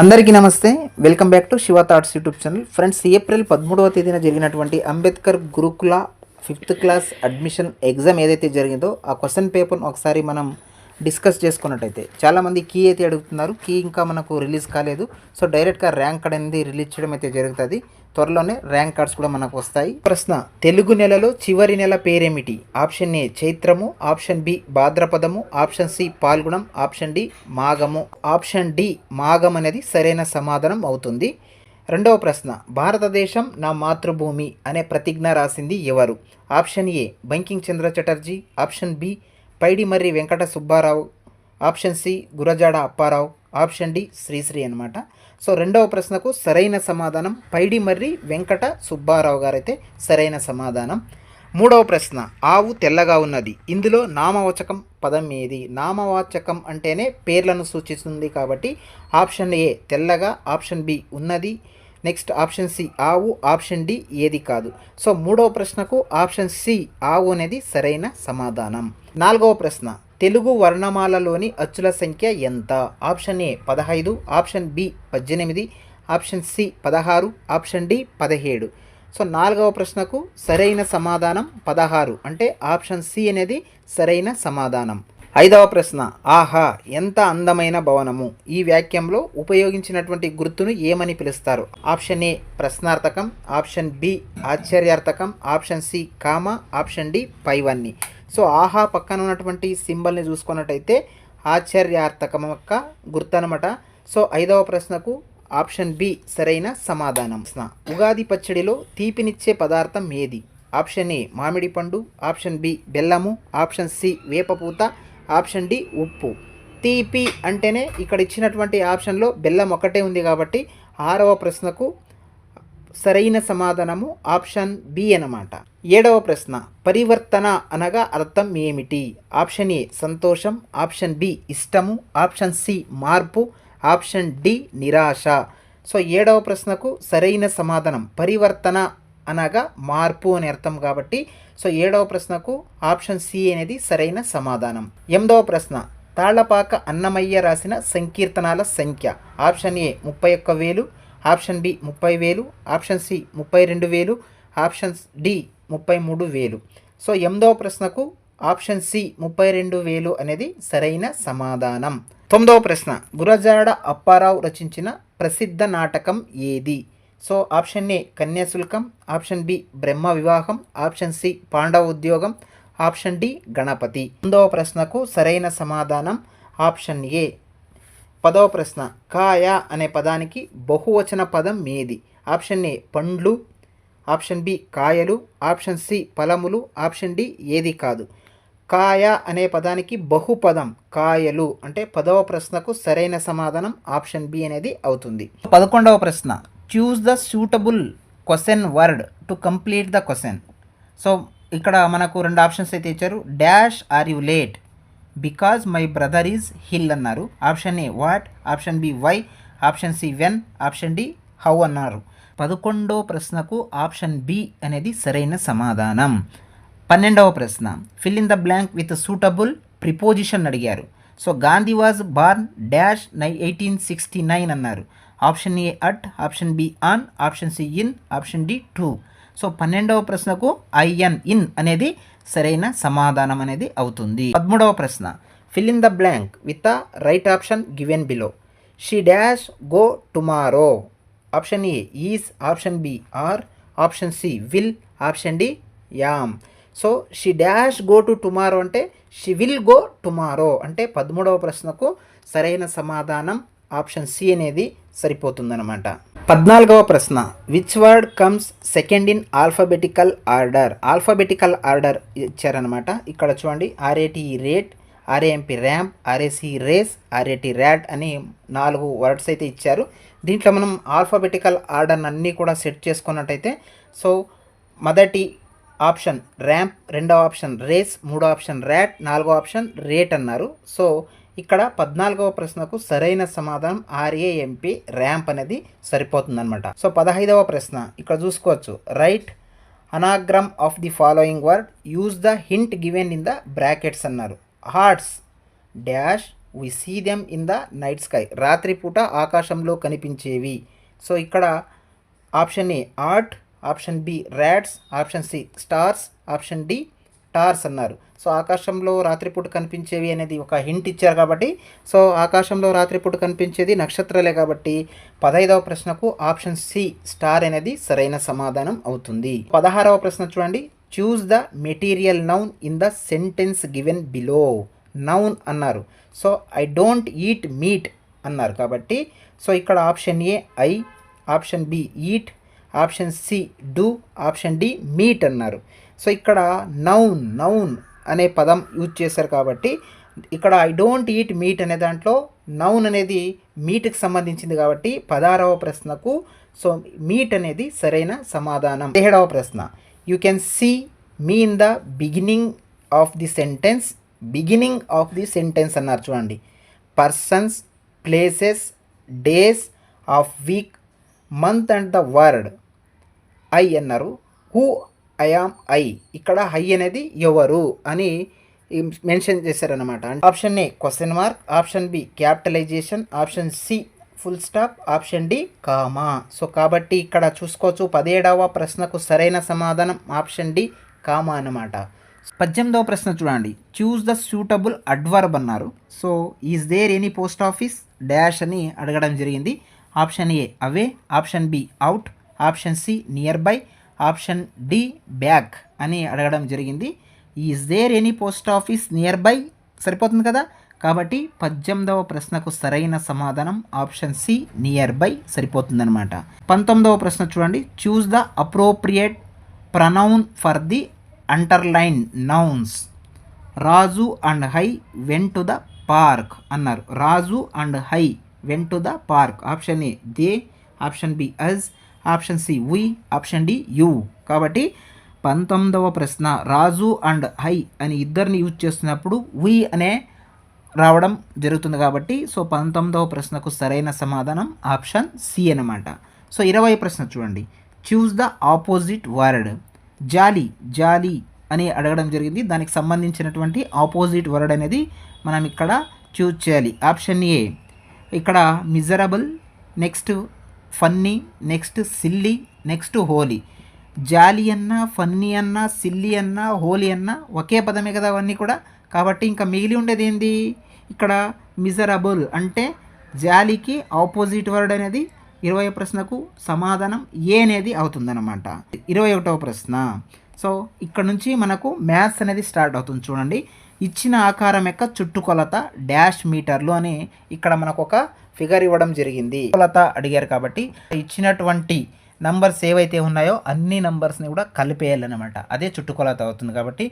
అందరికీ నమస్తే. Welcome back to Shiva thoughts YouTube channel. Friends, April 13వ తేదీన జరిగినటువంటి అంబేద్కర్ గురుకుల 5th క్లాస్ అడ్మిషన్ ఎగ్జామ్ ఏదైతే జరిగిందో ఆ క్వశ్చన్ పేపర్ను ఒకసారి మనం డిస్కస్ చేసుకున్నట్టయితే చాలామంది కీ అయితే అడుగుతున్నారు. కీ ఇంకా మనకు రిలీజ్ కాలేదు. సో డైరెక్ట్గా ర్యాంక్ కార్డ్ అనేది రిలీజ్ చేయడం అయితే జరుగుతుంది. త్వరలోనే ర్యాంక్ కార్డ్స్ కూడా మనకు వస్తాయి. ప్రశ్న: తెలుగు నెలలో చివరి నెల పేరేమిటి? ఆప్షన్ ఏ చైత్రము, ఆప్షన్ బి భాద్రపదము, ఆప్షన్ సి పాల్గుణం, ఆప్షన్ డి మాఘము. ఆప్షన్ డి మాఘం అనేది సరైన సమాధానం అవుతుంది. రెండవ ప్రశ్న: భారతదేశం నా మాతృభూమి అనే ప్రతిజ్ఞ రాసింది ఎవరు? Option A Bankim Chandra Chatterjee, option B Paidimarri Venkata Subbarao, option C Gurajada Apparao, option D Sri Sri అనమాట. సో రెండవ ప్రశ్నకు సరైన సమాధానం పైడిమర్రి వెంకట సుబ్బారావు గారైతే సరైన సమాధానం. మూడవ ప్రశ్న: ఆవు తెల్లగా ఉన్నది, ఇందులో నామవాచకం పదం ఏది? నామవాచకం అంటేనే పేర్లను సూచిస్తుంది కాబట్టి ఆప్షన్ ఏ తెల్లగా, ఆప్షన్ బి ఉన్నది, నెక్స్ట్ ఆప్షన్ సి ఆవు, ఆప్షన్ డి ఏది కాదు. సో మూడవ ప్రశ్నకు ఆప్షన్ సి ఆవు అనేది సరైన సమాధానం. నాలుగవ ప్రశ్న: తెలుగు వర్ణమాలలోని అచ్చుల సంఖ్య ఎంత? Option A 15, option B 18, option C 16, option D 17. So నాలుగవ ప్రశ్నకు సరైన సమాధానం 16 అంటే ఆప్షన్ సి అనేది సరైన సమాధానం. ఐదవ ప్రశ్న: ఆహా ఎంత అందమైన భవనము, ఈ వాక్యంలో ఉపయోగించినటువంటి గుర్తును ఏమని పిలుస్తారు? ఆప్షన్ ఏ ప్రశ్నార్థకం, ఆప్షన్ బి ఆశ్చర్యార్థకం, option C comma, option D పైవన్నీ. సో ఆహా పక్కన ఉన్నటువంటి సింబల్ని చూసుకున్నట్టయితే ఆశ్చర్యార్థకం యొక్క గుర్తు అనమాట. సో ఐదవ ప్రశ్నకు ఆప్షన్ బి సరైన సమాధానం. ఉగాది పచ్చడిలో తీపినిచ్చే పదార్థం ఏది? ఆప్షన్ ఏ మామిడి పండు, ఆప్షన్ బి బెల్లము, ఆప్షన్ సి వేపపూత, ఆప్షన్ డి ఉప్పు. తీపి అంటేనే ఇక్కడ ఇచ్చినటువంటి ఆప్షన్లో బెల్లం ఒకటే ఉంది కాబట్టి ఆరవ ప్రశ్నకు సరైన సమాధానము ఆప్షన్ బి అన్నమాట. ఏడవ ప్రశ్న: పరివర్తన అనగా అర్థం ఏమిటి? ఆప్షన్ ఏ సంతోషం, ఆప్షన్ బి ఇష్టము, ఆప్షన్ సి మార్పు, ఆప్షన్ డి నిరాశ. సో ఏడవ ప్రశ్నకు సరైన సమాధానం పరివర్తన అనగా మార్పు అని అర్థం కాబట్టి సో ఏడవ ప్రశ్నకు ఆప్షన్ సి అనేది సరైన సమాధానం. ఎనిమిదవ ప్రశ్న: తాళ్లపాక అన్నమయ్య రాసిన సంకీర్తనాల సంఖ్య? Option A 31,000, option B 30,000, option C 32,000, option D 33,000. So ఎనిమిదవ ప్రశ్నకు ఆప్షన్ సి 32,000 అనేది సరైన సమాధానం. తొమ్మిదవ ప్రశ్న: గురజాడ అప్పారావు రచించిన ప్రసిద్ధ నాటకం ఏది? So option A Kanyasulkam, option B బ్రహ్మ వివాహం, ఆప్షన్ సి పాండవ ఉద్యోగం, ఆప్షన్ డి గణపతి. 9వ ప్రశ్నకు సరైన సమాధానం ఆప్షన్ ఏ. 10వ ప్రశ్న: కాయ అనే పదానికి బహువచన పదం ఏది? ఆప్షన్ ఏ పండ్లు, ఆప్షన్ బి కాయలు, ఆప్షన్ సి ఫలములు, ఆప్షన్ డి ఏది కాదు. కాయ అనే పదానికి బహుపదం కాయలు అంటే 10వ ప్రశ్నకు సరైన సమాధానం ఆప్షన్ బి అనేది అవుతుంది. 11వ ప్రశ్న: choose the suitable question word to complete the question. So ఇక్కడ మనకు రెండు ఆప్షన్స్ అయితే ఇచ్చారు. Dash are you late, because my brother is ill అన్నారు. Option A what, option B why, option C when, option D how అన్నారు. 11వ ప్రశ్నకు option B అనేది సరైన సమాధానం. 12వ ప్రశ్న: fill in the blank with suitable preposition అడిగారు. So Gandhi was born dash 1869 అన్నారు. Option A at, option B on, option C in, option D to. So 12వ ప్రశ్నకు ఐఎన్ ఇన్ అనేది సరైన సమాధానం అనేది అవుతుంది. 13వ ప్రశ్న: fill in the blank with the right option given below. She dash go tomorrow. Option A is, option B are, option C will, option D am. So she dash go to tomorrow అంటే she will go tomorrow అంటే 13వ ప్రశ్నకు సరైన సమాధానం option C అనేది సరిపోతుందన్నమాట. 14వ ప్రశ్న: which word comes second in alphabetical order? Alphabetical order ఇచ్చారనమాట. ఇక్కడ చూడండి, R A T rate, R A M P ramp, R A C race, R A T rad అని 4 వర్డ్స్ అయితే ఇచ్చారు. దీంట్లో మనం ఆల్ఫాబెటికల్ ఆర్డర్ అన్నీ కూడా సెట్ చేసుకున్నట్టయితే సో మొదటి ఆప్షన్ ర్యాంప్, రెండవ ఆప్షన్ రేస్, మూడో ఆప్షన్ ర్యాట్, నాలుగో ఆప్షన్ రేట్ అన్నారు. సో ఇక్కడ 14వ ప్రశ్నకు సరైన సమాధానం ఆర్ఏఎంపి ర్యాంప్ అనేది సరిపోతుందన్నమాట. సో 15వ ప్రశ్న ఇక్కడ చూసుకోవచ్చు. Write anagram of the following word, use the hint given in the brackets అన్నారు. Hearts dash we see them in the night sky, రాత్రిపూట ఆకాశంలో కనిపించేవి. సో ఇక్కడ option A art, option B rats, option C stars, option D tars అన్నారు. So ఆకాశంలో రాత్రిపూట కనిపించేవి అనేది ఒక హింట్ ఇచ్చారు కాబట్టి, సో ఆకాశంలో రాత్రిపూట కనిపించేది నక్షత్రాలే కాబట్టి 15వ ప్రశ్నకు ఆప్షన్ సి స్టార్ అనేది సరైన సమాధానం అవుతుంది. 16వ ప్రశ్న చూడండి. Choose the material noun in the sentence given below. Noun అన్నారు. So I don't eat meat అన్నారు కాబట్టి, సో ఇక్కడ option A I, option B eat, option C do, option D meat అన్నారు. సో ఇక్కడ నౌన్ అనే పదం యూజ్ చేశారు కాబట్టి ఇక్కడ ఐ డోంట్ ఈట్ మీట్ అనే దాంట్లో నౌన్ అనేది మీట్కి సంబంధించింది కాబట్టి 16వ ప్రశ్నకు సో మీట్ అనేది సరైన సమాధానం. 17వ ప్రశ్న. You can see me in the beginning of the sentence. Beginning of the sentence అన్నారు చూడండి. Persons, places, days of week, month and the word. I అన్నారు. హూ ఐ ఆమ్ ఐ, ఇక్కడ ఐ అనేది ఎవరు అని మెన్షన్ చేశారనమాట. Option A question mark, option B capitalisation, option C full stop, option D comma. So కాబట్టి ఇక్కడ చూసుకోవచ్చు 17వ ప్రశ్నకు సరైన సమాధానం ఆప్షన్ డి కామా అన్నమాట. 18వ ప్రశ్న చూడండి. చూస్ ద సూటబుల్ అడ్వర్బ్ అన్నారు. So is there any post office dash అని అడగడం జరిగింది. Option A away, option B out, option C near by, option D back అని అడగడం జరిగింది. Is there any post office near by సరిపోతుంది కదా, కాబట్టి 18వ ప్రశ్నకు సరైన సమాధానం ఆప్షన్ సి నియర్ బై సరిపోతుందన్నమాట. 19వ ప్రశ్న చూడండి. Choose the appropriate pronoun for the underline nouns. Raju and high went to the park అన్నారు. Raju and high went to the park. Option A they, option B us, option C we, option D you. కాబట్టి 19వ ప్రశ్న రాజు and high అని ఇద్దరిని use చేస్తున్నప్పుడు వి అనే రావడం జరుగుతుంది కాబట్టి, సో 19వ ప్రశ్నకు సరైన సమాధానం ఆప్షన్ సి అన్నమాట. సో 20వ ప్రశ్న చూడండి. Choose the opposite word. Jolly, jolly అని అడగడం జరిగింది. దానికి సంబంధించినటువంటి ఆపోజిట్ వర్డ్ అనేది మనం ఇక్కడ చూజ్ చేయాలి. ఆప్షన్ ఏ ఇక్కడ miserable, next funny, next silly, next holy. Jolly అన్నా, ఫన్నీ అన్నా, సిల్లీ అన్నా, హోలీ అన్నా ఒకే పదమే కదా అవన్నీ కూడా. కాబట్టి ఇంకా మిగిలి ఉండేది ఏంది ఇక్కడ మిజరబుల్ అంటే జాలీకి ఆపోజిట్ వర్డ్ అనేది 20వ ప్రశ్నకు సమాధానం ఏ అనేది అవుతుందన్నమాట. 21వ ప్రశ్న. సో ఇక్కడ నుంచి మనకు మ్యాథ్స్ అనేది స్టార్ట్ అవుతుంది చూడండి. ఇచ్చిన ఆకారం యొక్క చుట్టుకొలత డాష్ మీటర్లు అని ఇక్కడ మనకు ఒక ఫిగర్ ఇవ్వడం జరిగింది. కొలత అడిగారు కాబట్టి ఇచ్చినటువంటి నంబర్స్ ఏవైతే ఉన్నాయో అన్ని నంబర్స్ని కూడా కలిపేయాలన్నమాట. అదే చుట్టుకొలత అవుతుంది కాబట్టి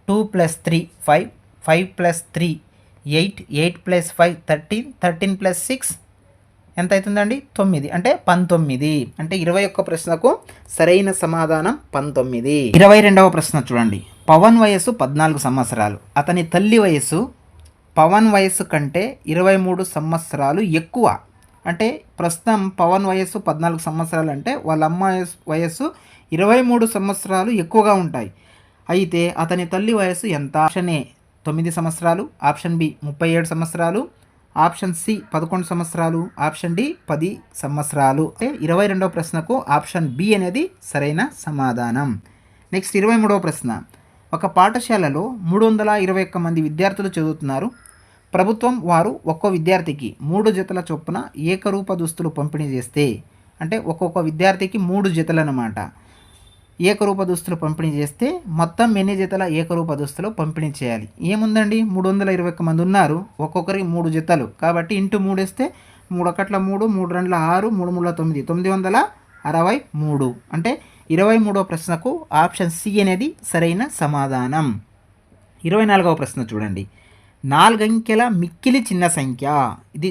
2 + 3 5, 5 + 3 8, 8 + 5 13, 13 + 6 ఎంత అవుతుందండి 9, అంటే 19. అంటే 21వ ప్రశ్నకు సరైన సమాధానం 19. 22వ ప్రశ్న చూడండి. పవన్ వయస్సు 14 సంవత్సరాలు. అతని తల్లి వయస్సు పవన్ వయస్సు కంటే 23 సంవత్సరాలు ఎక్కువ. అంటే ప్రస్తుతం పవన్ వయస్సు 14 సంవత్సరాలు అంటే వాళ్ళ అమ్మ వయస్సు 23 సంవత్సరాలు ఎక్కువగా ఉంటాయి. అయితే అతని తల్లి వయస్సు ఎంత? ఆప్షన్ ఏ 9 సంవత్సరాలు, ఆప్షన్ బి 37 సంవత్సరాలు, ఆప్షన్ సి 11 సంవత్సరాలు, ఆప్షన్ డి 10 సంవత్సరాలు. అంటే 22వ ప్రశ్నకు ఆప్షన్ బి అనేది సరైన సమాధానం. నెక్స్ట్ 23వ ప్రశ్న. ఒక పాఠశాలలో 321 మంది విద్యార్థులు చదువుతున్నారు. ప్రభుత్వం వారు ఒక్కో విద్యార్థికి 3 జతల చొప్పున ఏకరూప దుస్తులు పంపిణీ చేస్తే, అంటే ఒక్కొక్క విద్యార్థికి 3 జతలు అన్నమాట ఏకరూప దుస్తులు పంపిణీ చేస్తే మొత్తం ఎన్ని జతల ఏకరూప దుస్తులు పంపిణీ చేయాలి? ఏముందండి 321 మంది ఉన్నారు, ఒక్కొక్కరికి 3 జతలు కాబట్టి ఇంటూ 3 వేస్తే 3 ఒకట్ల 3, 3 రెండ్ల 6, 3 మూడుల 9, 963. అంటే 23వ ప్రశ్నకు ఆప్షన్ సి అనేది సరైన సమాధానం. 24వ ప్రశ్న చూడండి. 4 అంకెల మిక్కిలి చిన్న సంఖ్య. ఇది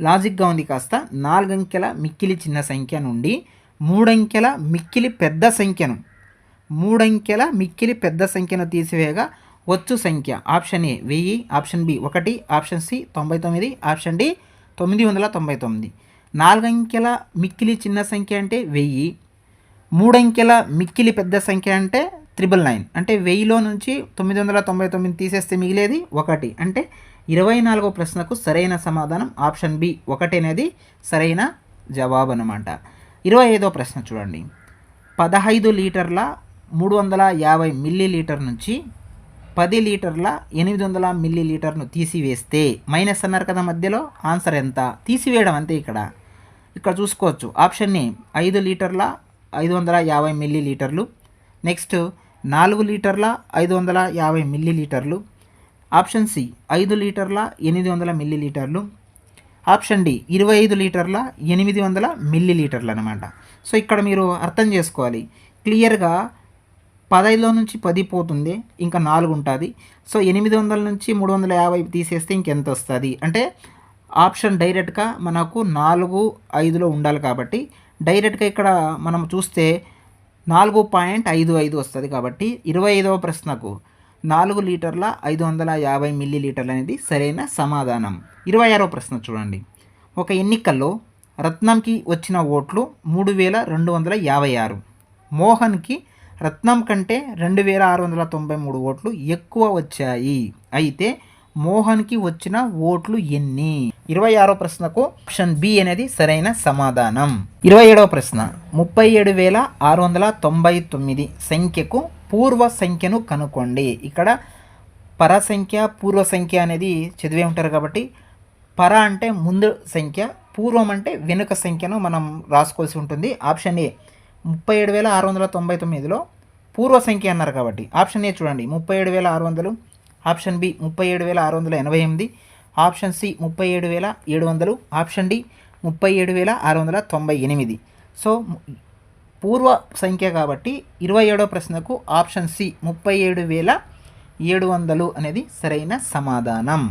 లాజిక్గా ఉంది కాస్త. 4 అంకెల మిక్కిలి చిన్న సంఖ్య నుండి 3 అంకెల మిక్కిలి పెద్ద సంఖ్యను 3 అంకెల మిక్కిలి పెద్ద సంఖ్యను తీసివేయగా వచ్చు సంఖ్య. Option A 1000, option B 1, option C 99, option D 999. 4 అంకెల మిక్కిలి చిన్న సంఖ్య అంటే 1000, 3 అంకెల మిక్కిలి పెద్ద సంఖ్య అంటే 999. అంటే 1000లో నుంచి 999 తీసేస్తే మిగిలేది 1, అంటే 24వ ప్రశ్నకు సరైన సమాధానం ఆప్షన్ బి 1 అనేది సరైన జవాబు అన్నమాట. 25వ ప్రశ్న చూడండి. 15 లీటర్ల 350 మిల్లీలీటర్ నుంచి 10 లీటర్ల 800 మిల్లీలీటర్ను తీసివేస్తే మైనస్ అన్నారు కదా మధ్యలో, ఆన్సర్ ఎంత? తీసివేయడం అంతే. ఇక్కడ చూసుకోవచ్చు. ఆప్షన్ ఏ 5 లీటర్ల 550 మిల్లీలీటర్లు, నెక్స్ట్ 4 లీటర్ల 550 మిల్లీలీటర్లు, ఆప్షన్ సి 5 లీటర్ల 800 మిల్లీలీటర్లు, ఆప్షన్ డి 25 లీటర్ల 800 మిల్లీలీటర్లు అనమాట. సో ఇక్కడ మీరు అర్థం చేసుకోవాలి క్లియర్గా. 15లో నుంచి 10 పోతుంది, ఇంకా 4 ఉంటుంది. సో 800 నుంచి 350 తీసేస్తే ఇంకెంత వస్తుంది అంటే ఆప్షన్ డైరెక్ట్గా మనకు 4, 5లో ఉండాలి కాబట్టి డైరెక్ట్గా ఇక్కడ మనం చూస్తే 4.55 వస్తుంది. కాబట్టి 25వ ప్రశ్నకు 4 లీటర్ల 550 మిల్లీలీటర్లు అనేది సరైన సమాధానం. 26వ ప్రశ్న చూడండి. ఒక ఎన్నికల్లో రత్నంకి వచ్చిన ఓట్లు 3256, మోహన్కి రత్నం కంటే 2693 ఓట్లు ఎక్కువ వచ్చాయి. అయితే మోహన్కి వచ్చిన ఓట్లు ఎన్ని? 26వ ప్రశ్నకు ఆప్షన్ బి అనేది సరైన సమాధానం. 27వ ప్రశ్న 37,699 సంఖ్యకు పూర్వ సంఖ్యను కనుక్కోండి. ఇక్కడ పర సంఖ్య పూర్వ సంఖ్య అనేది చదివే ఉంటారు కాబట్టి పర అంటే ముందు సంఖ్య, పూర్వం అంటే వెనుక సంఖ్యను మనం రాసుకోవాల్సి ఉంటుంది. ఆప్షన్ ఏ 37,699లో పూర్వ సంఖ్య అన్నారు కాబట్టి ఆప్షన్ ఏ చూడండి 37,600, option B 37,688, option C 37,700, option D 37,698. So పూర్వ సంఖ్య కాబట్టి 27వ ప్రశ్నకు ఆప్షన్ సి 37,700 అనేది సరైన సమాధానం.